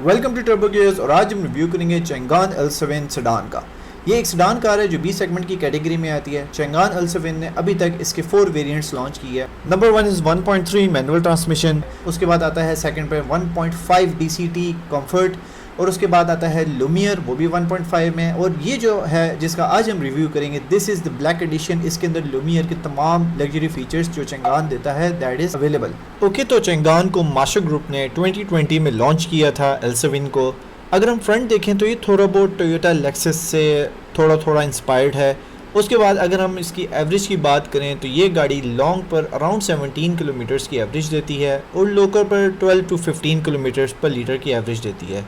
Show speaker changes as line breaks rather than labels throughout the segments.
Welcome to turbo gears और आज हम रिव्यू करेंगे चैंगान L7 सेडान का। ये एक सेडान कार है जो बी सेगमेंट की कैटेगरी में आती है। चैंगान L7 ने अभी तक इसके 4 वेरिएंट्स लॉन्च किए हैं। नंबर 1 इज़ 1.3 मैनुअल ट्रांसमिशन, उसके बाद आता है सेकंड पे 1.5 DCT कंफर्ट और उसके बाद आता है लुमियर, वो भी 1.5 में। और ये जो है जिसका आज हम रिव्यू करेंगे, this is the black edition. इसके अंदर लुमियर के तमाम लग्जरी फीचर्स जो चैंगान देता है दैट इज़ अवेलेबल। ओके, तो चैंगान को माशा ग्रुप ने 2020 में लॉन्च किया था L7 को। अगर हम फ्रंट देखें तो ये थोड़ा बहुत टोयोटा लेक्सस से थोड़ा इंस्पायर्ड है। उसके बाद अगर हम इसकी एवरेज की बात करें तो ये गाड़ी लॉन्ग पर अराउंड 17 किलोमीटर्स की एवरेज देती है और लोकल पर 12 to 15 किलोमीटर्स पर लीटर की एवरेज देती है।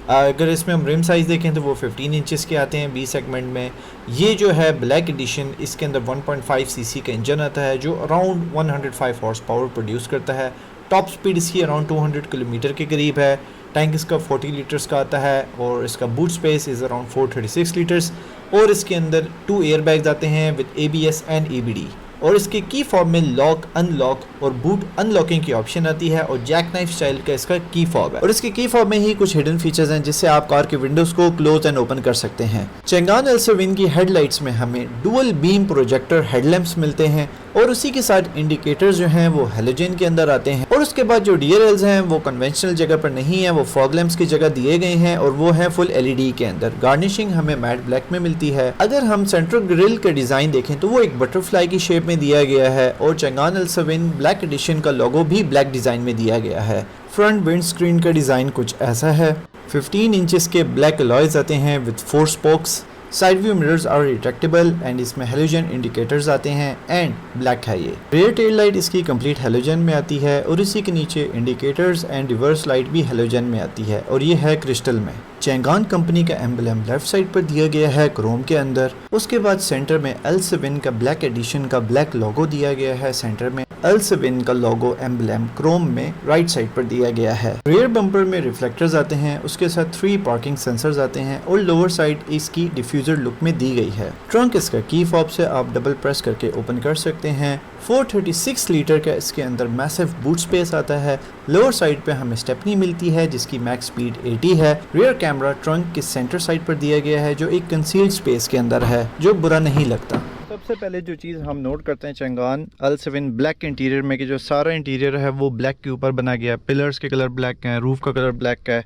अगर इसमें हम रिम साइज़ देखें तो वो 15 इंचेस के आते हैं बी सेगमेंट में। ये जो है ब्लैक एडिशन, इसके अंदर 1.5 सीसी का इंजन आता है जो अराउंड 105 हॉर्स पावर प्रोड्यूस करता है। टॉप स्पीड इसकी अराउंड 200 किलोमीटर के करीब है। टैंक इसका 40 लीटर्स का आता है और इसका boot space is around 436 litres. और इसके अंदर 2 एयर बैग्स आते हैं विद ABS एंड ABD। और इसके की फॉब में लॉक, अनलॉक और बूट अनलॉकिंग की ऑप्शन आती है और जैक नाइफ स्टाइल का इसका की फॉब है। और इसके की फॉब में ही कुछ हिडन फीचर्स हैं जिससे आप कार के विंडोज को क्लोज एंड ओपन कर सकते हैं। चैंगान L7 की हेडलाइट्स में हमें डुअल बीम प्रोजेक्टर हेडलैम्प्स मिलते हैं और उसी के साथ इंडिकेटर्स जो हैं वो हेलोजन के अंदर आते हैं। और उसके बाद जो DRLs हैं वो कन्वेंशनल जगह पर नहीं है, वो फॉग लैम्प्स की जगह दिए गए हैं और वो है फुल LED के अंदर। गार्निशिंग हमें मैट ब्लैक में मिलती है। अगर हम सेंट्रल ग्रिल का डिजाइन देखें तो वो एक बटरफ्लाई की शेप में दिया गया है और चैंगान L7 ब्लैक एडिशन का लोगो भी ब्लैक डिजाइन में दिया गया है। फ्रंट विंड स्क्रीन का डिजाइन कुछ ऐसा है। 15 इंचेस के ब्लैक अलॉयज आते हैं with 4 spokes. Side view mirrors are retractable and इसमें हेलोजन इंडिकेटर्स आते हैं एंड ब्लैक है ये। रेयर टेल लाइट इसकी कंप्लीट हेलोजन में आती है और इसी के नीचे इंडिकेटर्स एंड रिवर्स लाइट भी हेलोजन में आती है और ये है क्रिस्टल में। चैंगान कंपनी का एम्बलम लेफ्ट साइड पर दिया गया है क्रोम के अंदर। उसके बाद सेंटर में L7 का ब्लैक एडिशन का ब्लैक लोगो दिया गया है। सेंटर में L7 का लोगो एम्बलम क्रोम में राइट साइड पर दिया गया है। रियर बम्पर में रिफ्लेक्टर्स आते हैं, उसके साथ 3 पार्किंग सेंसर्स आते हैं और लोअर साइड इसकी डिफ्यूजर लुक में दी गई है। ट्रंक इसका की फॉब से आप डबल प्रेस करके ओपन कर सकते हैं। 436 लीटर का इसके अंदर मैसिव बूट स्पेस आता है। लोअर साइड पे हमें स्टेपनी मिलती है जिसकी मैक्स स्पीड 80 है। रियर कैमरा ट्रंक के सेंटर साइड पर दिया गया है जो एक कंसील्ड स्पेस के अंदर है जो बुरा नहीं लगता। सबसे पहले जो चीज़ हम नोट करते हैं चैंगान L7 ब्लैक इंटीरियर में कि जो सारा इंटीरियर है वो ब्लैक के ऊपर बना गया है। पिलर्स के कलर ब्लैक हैं, रूफ का कलर ब्लैक है,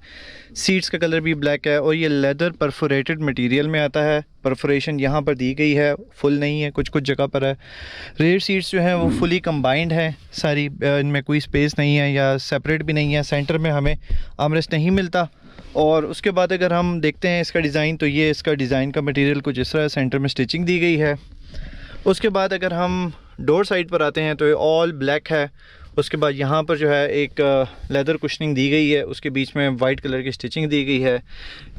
सीट्स का कलर भी ब्लैक है और ये लेदर परफोरेटेड मटेरियल में आता है। परफोरेशन यहाँ पर दी गई है, फुल नहीं है, कुछ जगह पर है। रेयर सीट्स जो हैं वो फुली कंबाइंड है सारी, इनमें कोई स्पेस नहीं है या सेपरेट भी नहीं है। सेंटर में हमें आर्मरेस्ट नहीं मिलता। और उसके बाद अगर हम देखते हैं इसका डिज़ाइन तो ये इसका डिज़ाइन का मटेरियल कुछ इस तरह सेंटर में स्टिचिंग दी गई है। उसके बाद अगर हम डोर साइड पर आते हैं तो ये ऑल ब्लैक है। उसके बाद यहाँ पर जो है एक लेदर कुशनिंग दी गई है, उसके बीच में वाइट कलर की स्टिचिंग दी गई है।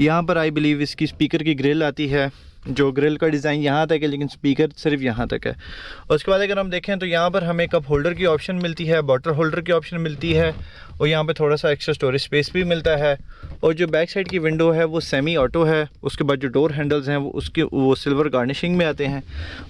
यहाँ पर आई बिलीव इसकी स्पीकर की ग्रिल आती है, जो ग्रिल का डिज़ाइन यहाँ तक है लेकिन स्पीकर सिर्फ यहाँ तक है। उसके बाद अगर हम देखें तो यहाँ पर हमें कप होल्डर की ऑप्शन मिलती है, बॉटल होल्डर की ऑप्शन मिलती है और यहाँ पे थोड़ा सा एक्स्ट्रा स्टोरेज स्पेस भी मिलता है। और जो बैक साइड की विंडो है वो सेमी ऑटो है। उसके बाद जो डोर हैंडल्स हैं वो सिल्वर गार्निशिंग में आते हैं।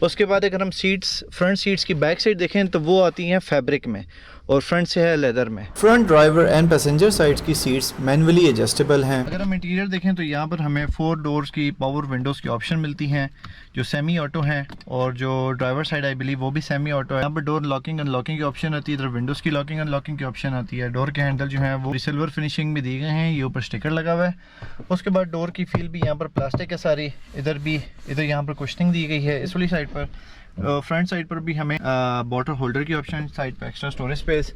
उसके बाद अगर हम फ्रंट सीट्स की बैक साइड देखें तो वो आती हैं फैब्रिक में और फ्रंट से है लेदर में। Front driver and passenger side की सीट्स मैनुअली एडजस्टेबल हैं। अगर हम इंटीरियर देखें तो यहाँ पर हमें 4 डोर्स की पावर विंडोज़ की ऑप्शन मिलती हैं जो सेमी ऑटो हैं और जो ड्राइवर साइड आई बिलीव वो भी सेमी ऑटो है। यहाँ पर डोर लॉकिंग अनलॉकिंग की ऑप्शन आती है, इधर विंडोज़ की लॉकिंग अनलॉकिंग की ऑप्शन आती है। डोर के हैंडल जो हैं वो सिल्वर फिनिशिंग में दिए गए हैं, ये ऊपर स्टिकर लगा हुआ है। उसके बाद डोर की फील भी यहाँ पर प्लास्टिक है सारी। इधर यहाँ पर कुशनिंग दी गई है इस वाली साइड पर। फ्रंट साइड पर भी हमें बॉटल होल्डर की ऑप्शन, साइड पर एक्स्ट्रा स्टोरेज स्पेस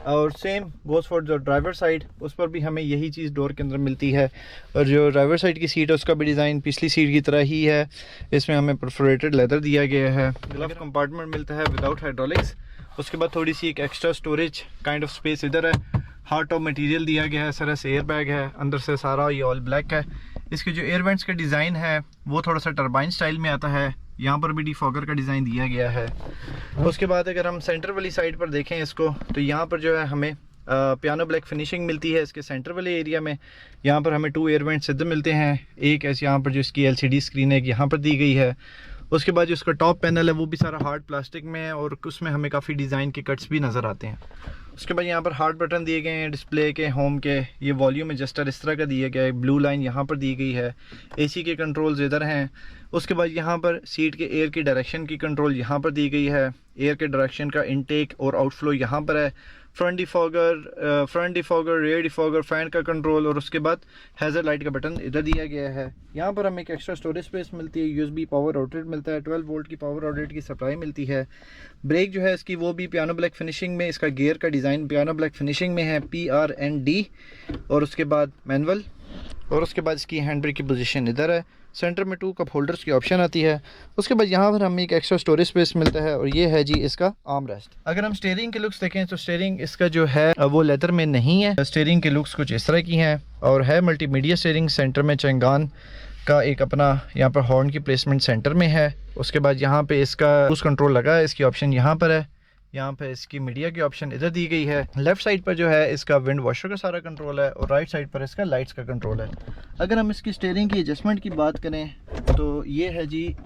और सेम गोज़ फॉर जो ड्राइवर साइड, उस पर भी हमें यही चीज़ डोर के अंदर मिलती है। और जो ड्राइवर साइड की सीट है उसका भी डिज़ाइन पिछली सीट की तरह ही है। इसमें हमें परफोरेटेड लेदर दिया गया है। ग्लव कंपार्टमेंट मिलता है विदाउट हाइड्रोलिक्स। उसके बाद थोड़ी सी एक extra storage kind of space इधर है। हार्ड टॉप मटेरियल दिया गया है, सारा से एयर बैग है, अंदर से सारा ये ऑल ब्लैक है। इसके जो एयर वेंट्स का डिज़ाइन है वो थोड़ा सा टर्बाइन स्टाइल में आता है। यहाँ पर भी डिफॉगर का डिज़ाइन दिया गया है। उसके बाद अगर हम सेंटर वाली साइड पर देखें इसको तो यहाँ पर जो है हमें पियानो ब्लैक फिनिशिंग मिलती है इसके सेंटर वाले एरिया में। यहाँ पर हमें 2 एयर वेंट्स सिद्ध मिलते हैं, एक ऐसे यहाँ पर जो इसकी LCD स्क्रीन है यहाँ पर दी गई है उसके बाद जो इसका टॉप पैनल है वो भी सारा हार्ड प्लास्टिक में है और उसमें हमें काफ़ी डिज़ाइन के कट्स भी नज़र आते हैं। उसके बाद यहाँ पर हार्ड बटन दिए गए हैं डिस्प्ले के, होम के, ये वॉल्यूम एडजस्टर इस तरह का दिया गया है, ब्लू लाइन यहाँ पर दी गई है, एसी के कंट्रोल्स इधर हैं। उसके बाद यहाँ पर सीट के एयर की डायरेक्शन की कंट्रोल यहाँ पर दी गई है, एयर के डायरेक्शन का इनटेक और आउटफ्लो यहाँ पर है, front defogger, rear defogger, fan का कंट्रोल और उसके बाद हैज़र लाइट का बटन इधर दिया गया है। यहाँ पर हमें एक एक्स्ट्रा स्टोरेज स्पेस मिलती है, यूएसबी पावर आउटलेट मिलता है, 12 वोल्ट की पावर आउटलेट की सप्लाई मिलती है। ब्रेक जो है इसकी वो भी पियानो ब्लैक फिनिशिंग में, इसका गियर का डिज़ाइन पियानो ब्लैक फिनिशिंग में है, PRND। और उसके बाद मैनुअल और उसके बाद इसकी हैंड ब्रेक की पोजीशन इधर है। सेंटर में 2 कप होल्डर्स की ऑप्शन आती है। उसके बाद यहाँ पर हमें एक एक्स्ट्रा स्टोरेज स्पेस मिलता है और ये है जी इसका आर्म रेस्ट। अगर हम स्टीयरिंग के लुक्स देखें तो स्टीयरिंग इसका जो है वो लेदर में नहीं है। स्टीयरिंग के लुक्स कुछ इस तरह की हैं और है मल्टीमीडिया स्टीयरिंग। सेंटर में चंगान का एक अपना यहाँ पर हॉर्न की प्लेसमेंट सेंटर में है। उसके बाद यहाँ पे इसका क्रूज कंट्रोल लगा है, इसकी ऑप्शन यहाँ पर है। यहाँ पे इसकी मीडिया की ऑप्शन इधर दी गई है। लेफ्ट साइड पर जो है इसका विंड वॉशर का सारा कंट्रोल है और राइट साइड पर इसका लाइट्स का कंट्रोल है। अगर हम इसकी स्टीयरिंग की एडजस्टमेंट की बात करें तो ये है जी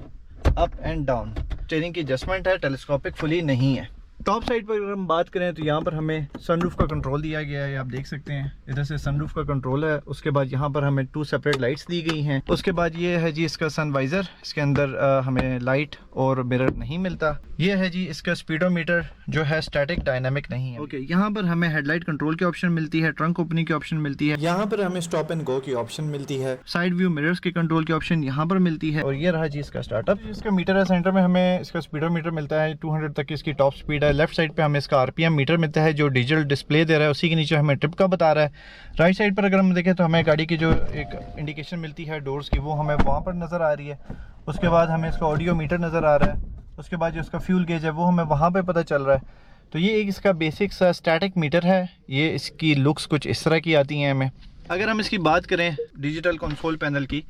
अप एंड डाउन स्टीयरिंग की एडजस्टमेंट है, टेलीस्कोपिक फुली नहीं है। टॉप साइड पर अगर हम बात करें तो यहाँ पर हमें सनरूफ का कंट्रोल दिया गया है, आप देख सकते हैं इधर से सनरूफ का कंट्रोल है। उसके बाद यहाँ पर हमें 2 सेपरेट लाइट्स दी गई हैं। उसके बाद ये है जी इसका सनवाइज़र, इसके अंदर हमें लाइट और मिरर नहीं मिलता। ये है जी इसका स्पीडोमीटर जो है स्टैटिक डायनामिक नहीं है। ओके, यहाँ पर हमें हेडलाइट कंट्रोल की ऑप्शन मिलती है, ट्रंक ओपनिंग की ऑप्शन मिलती है, यहाँ पर हमें स्टॉप एंड गो की ऑप्शन मिलती है, साइड व्यू मिरर्स के कंट्रोल की ऑप्शन यहाँ पर मिलती है। और ये रहा जी इसका स्टार्टअप। इसका मीटर है, सेंटर में हमें इसका स्पीडोमीटर मिलता है, 200 तक की इसकी टॉप स्पीड है। लेफ्ट साइड पे हमें इसका RPM मीटर मिलता है जो डिजिटल डिस्प्ले दे रहा है, उसी के नीचे हमें ट्रिप का बता रहा है। राइट साइड पर अगर हम देखें तो हमें गाड़ी की जो एक इंडिकेशन मिलती है डोर्स की वो हमें वहाँ पर नज़र आ रही है। उसके बाद हमें इसका ऑडियो मीटर नज़र आ रहा है। उसके बाद जो इसका फ्यूल गेज है वो हमें वहाँ पे पता चल रहा है। तो ये एक इसका बेसिक सा स्टैटिक मीटर है। ये इसकी लुक्स कुछ इस तरह की आती हैं हमें। अगर हम इसकी बात करें डिजिटल कंसोल पैनल की,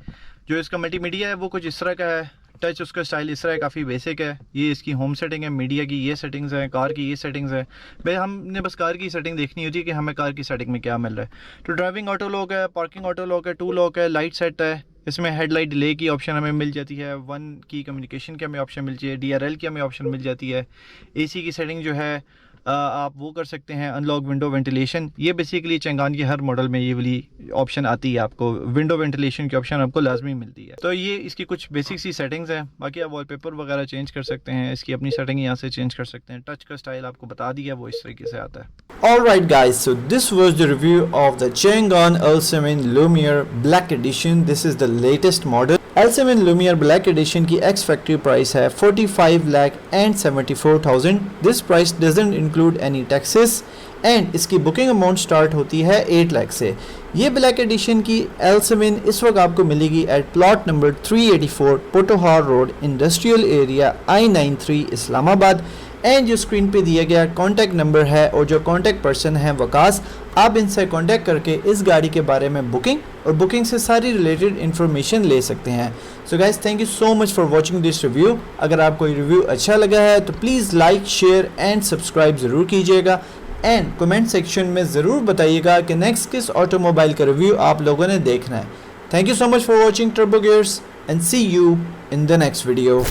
जो इसका मल्टीमीडिया है वो कुछ इस तरह का है। टच उसका स्टाइल इस तरह है, काफ़ी बेसिक है। ये इसकी होम सेटिंग है, मीडिया की ये सेटिंग्स हैं, कार की ये सेटिंग्स है। भाई हमने बस कार की सेटिंग देखनी होती है कि हमें कार की सेटिंग में क्या मिल रहा है। तो ड्राइविंग ऑटो लॉक है, पार्किंग ऑटो लॉक है, 2 लॉक है, लाइट सेट है। इसमें हेडलाइट डिले की ऑप्शन हमें मिल जाती है, 1 की कम्युनिकेशन की हमें ऑप्शन मिल जाती है, DRL की हमें ऑप्शन मिल जाती है। AC की सेटिंग जो है आप वो कर सकते हैं, अनलॉक विंडो वेंटिलेशन। ये बेसिकली चंगान की हर मॉडल में ये वाली ऑप्शन आती है, आपको विंडो वेंटिलेशन की ऑप्शन आपको लाजमी मिलती है। तो ये इसकी कुछ बेसिक सी सेटिंग्स हैं। बाकी आप वॉलपेपर वगैरह चेंज कर सकते हैं, इसकी अपनी सेटिंग यहाँ से चेंज कर सकते हैं। टच का स्टाइल आपको बता दिया वो इस तरीके से आता है।
Alright guys, so this was the review of the Chang'an L7 Lumiere Black Edition. This is the latest model. L7 Lumiere Black Edition की ex factory price है 45,74,000. This price doesn't include any taxes and इसकी booking amount start होती है 8 लाख से। ये black edition की L7 इस वक्त आपको मिलेगी at plot number 384 Potohar road, industrial area, I93 Islamabad. And जो स्क्रीन पे दिया गया कॉन्टैक्ट नंबर है और जो कॉन्टैक्ट पर्सन है वकास, आप इनसे कॉन्टैक्ट करके इस गाड़ी के बारे में बुकिंग और बुकिंग से सारी रिलेटेड इन्फॉर्मेशन ले सकते हैं। So guys, thank you so much for watching this review. अगर आपको ये रिव्यू अच्छा लगा है तो please like, share and subscribe ज़रूर कीजिएगा एंड कमेंट सेक्शन में ज़रूर बताइएगा कि नेक्स्ट किस ऑटोमोबाइल का रिव्यू आप लोगों ने देखना है। Thank you so much for watching Turbo Gears and see you in the next video.